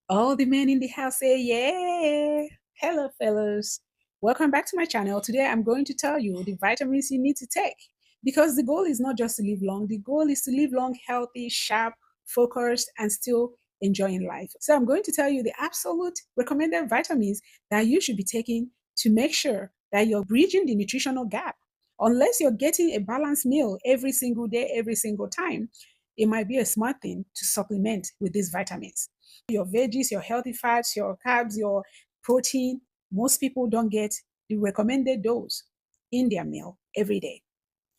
All the men in the house say, yeah. Hello, fellows. Welcome back to my channel. Today, I'm going to tell you the vitamins you need to take because the goal is not just to live long. The goal is to live long, healthy, sharp, focused, and still enjoying life. So, I'm going to tell you the absolute recommended vitamins that you should be taking to make sure that you're bridging the nutritional gap. Unless you're getting a balanced meal every single day, every single time, it might be a smart thing to supplement with these vitamins. Your veggies, your healthy fats, your carbs, your protein, most people don't get the recommended dose in their meal every day.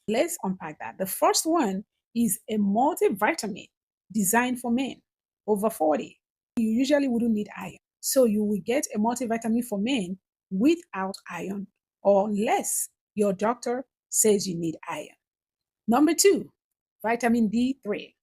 Let's unpack that. The first one is a multivitamin designed for men over 40. You usually wouldn't need iron. So you will get a multivitamin for men without iron, or unless your doctor says you need iron. Number two, vitamin D3.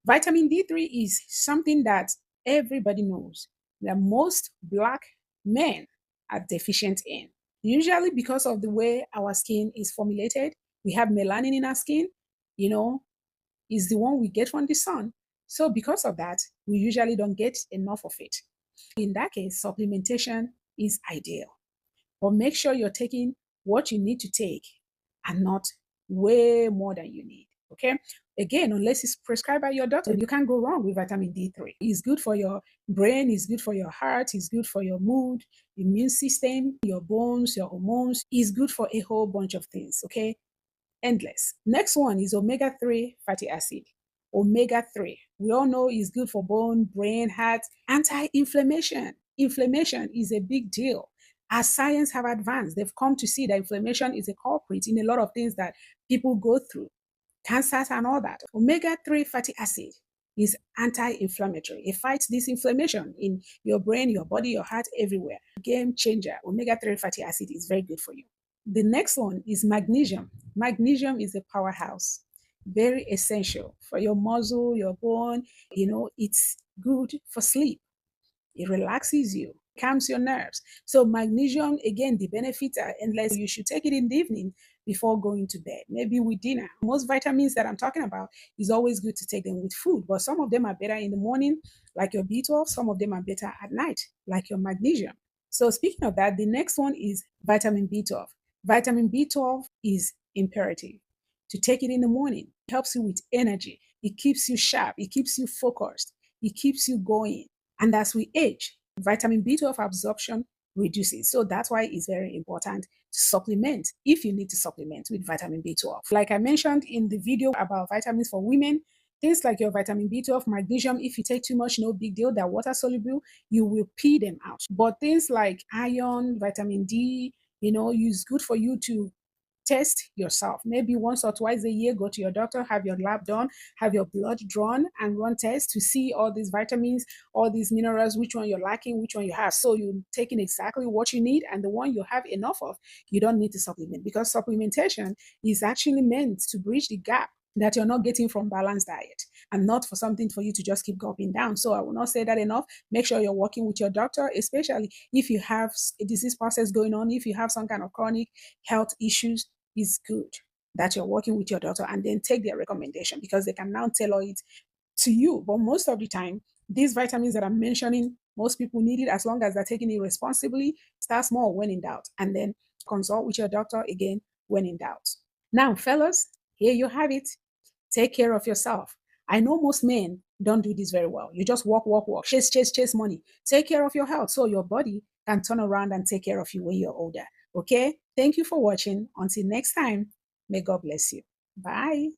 Vitamin D3 is something that everybody knows that most Black men are deficient in. Usually, because of the way our skin is formulated, we have melanin in our skin, you know, is the one we get from the sun. So, because of that, we usually don't get enough of it. In that case, supplementation is ideal. But make sure you're taking what you need to take and not way more than you need. Okay. Again, unless it's prescribed by your doctor, you can't go wrong with vitamin D3. It's good for your brain, it's good for your heart, it's good for your mood, immune system, your bones, your hormones. It's good for a whole bunch of things. Okay. Endless. Next one is omega 3 fatty acid. Omega 3, we all know is good for bone, brain, heart, anti inflammation. Inflammation is a big deal. As science have advanced, they've come to see that inflammation is a culprit in a lot of things that people go through, cancers and all that. Omega 3 fatty acid is anti inflammatory. It fights this inflammation in your brain, your body, your heart, everywhere. Game changer. Omega 3 fatty acid is very good for you. The next one is magnesium. Magnesium is a powerhouse, very essential for your muscle, your bone. It's good for sleep. It relaxes you, calms your nerves. So magnesium, again, the benefits are endless. You should take it in the evening before going to bed, maybe with dinner. Most vitamins that I'm talking about is always good to take them with food, but some of them are better in the morning, like your B12. Some of them are better at night, like your magnesium. So speaking of that, the next one is vitamin B12. Vitamin B12 is imperative to take it in the morning. It helps you with energy. It keeps you sharp. It keeps you focused. It keeps you going. And as we age, vitamin B12 absorption reduces. So that's why it's very important to supplement if you need to supplement with vitamin B12. Like I mentioned in the video about vitamins for women, things like your vitamin B12, magnesium, if you take too much, no big deal, they're water soluble, you will pee them out. But things like iron, vitamin D, it's good for you to test yourself. Maybe once or twice a year, go to your doctor, have your lab done, have your blood drawn, and run tests to see all these vitamins, all these minerals, which one you're lacking, which one you have. So you're taking exactly what you need, and the one you have enough of, you don't need to supplement, because supplementation is actually meant to bridge the gap that you're not getting from balanced diet, and not for something for you to just keep gulping down. So I will not say that enough. Make sure you're working with your doctor, especially if you have a disease process going on, if you have some kind of chronic health issues. Is good that you're working with your doctor and then take their recommendation, because they can now tailor it to you. But most of the time, these vitamins that I'm mentioning, most people need it as long as they're taking it responsibly. Start small when in doubt, and then consult with your doctor again when in doubt. Now, fellas, here you have it. Take care of yourself. I know most men don't do this very well. You just walk, walk, walk, chase, chase, chase money. Take care of your health so your body can turn around and take care of you when you're older. Okay? Thank you for watching. Until next time, may God bless you. Bye.